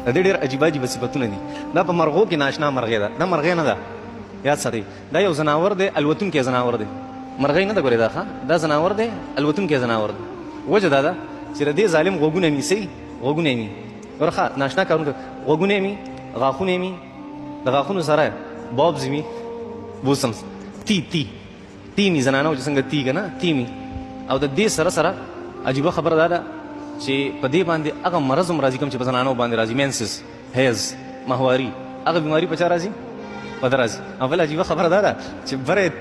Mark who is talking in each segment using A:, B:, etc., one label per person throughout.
A: د دې ډېر عجیبه عجیبه صفتونه دي. دا په مرغو کې ناشنا مرغۍ ده، دا مرغۍ نه ده، یاد ساتئ. دا یو ځناور دی، الوتونکی ځناور دی، مرغۍ نه ده. ګورې دا ښه، دا ځناور دی، الوتونکی ځناور دی. وجه دا ده چې د دې ظالم غوږونه نیسئ، غوږونه یې مي ګوره ښه ناشنا کارونه، غوږونه یې مي، غاښونه یې مي، د غاښونو سره بابز مي بوسمس تی مي زنانه چې څنګه تی که نه تی مي. او د دې سره سره عجیبه خبره دا ده چې په دې باندې هغه مرض هم راځي کوم چې په زنانو باندې راځي، مینسس، هیز، ماهواري، هغه بیماري په چا راځي؟ په ده راځي. او بل عجیبه خبره دا ده چې بره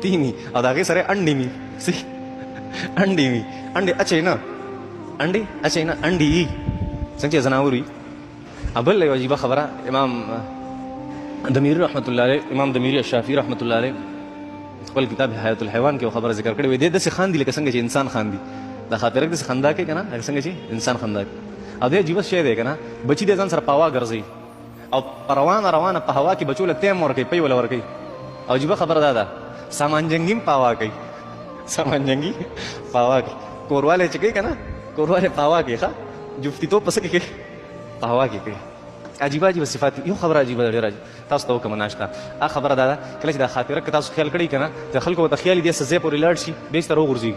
A: تی مي او د هغې سره انډې مي انډې مي انډې اچوي نه انډې اچوي نه انډې یي څنګه چې زناور وي. بل یو عجیبه خبره امام دمیری رحمت الله علیه، امام دمیری الشافعي رحمت الله علیه خپل کتاب حیات الحیوان کې یو خبره ذکر کړې وې، دې داسې خاندي لکه څنګه چې انسان خاندي. دا خاطرک داسې خندا کوي که نه لکه څنګه چې انسان خندا کوي. او دې عجیبه شی دی که نه، بچي دې ځان سره په هوا ګرځوي او په روانه په هوا کې بچو له تیم ورکوي، پی وله ورکوي. او عجیبه خبره دا ده سامان جنګي هم په هوا کوي، سامان جنګي په هوا کوي. کوروالی چې کوي که نه، کوروالی په هوا کوي، ښه جفتیتوب په څه کې کوي؟ په هوا کې کوي. عجیبه عجیبه صفات. یو خبره عجیبه ده، ډېره عجیبه تاسو ته وکړم ناشته. هغه خبره دا ده کله چې دا خاطره که تاسو خیال کړئ که نه، د خلکو ورته خیال دې څه ځای پورې لاړ شي بیا یې ته راوغورځېږي.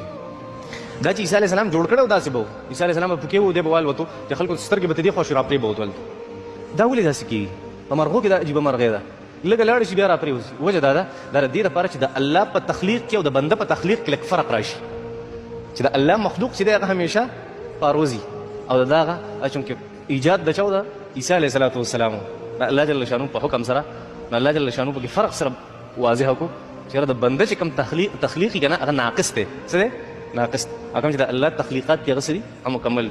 A: دا چې عیسی علیه السلام جوړ کړی و داسې به و، عیسی علیه السلام به پکې و، دی به والوتو، د خلکو سترګې به ته دې خوا شي را پرې به وتول. دا ولې داسې کېږي؟ په مرغو کې دا عجیبه مرغۍ ده، لږه لاړه شي بیا را پرېوځي. وجه دا ده دا د دې لپاره چې د الله په تخلیق کې او د بنده په تخلیق کې لږ فرق راشي، چې د الله مخلوق چې دی هغه همیشه پاروزي او د هغه چونکې ایجاد د چا و د عیسی علیه السلام د الله جل شانو په حکم سره د الله جل شانو پکې فرق سره واضح کړو چې د بنده چې کوم تخلیق که نه هغه ناقص دی. څه دی؟ ناقص. هغه کوم چې د الله تخلیقات دي هغه څه دي؟ مکمل.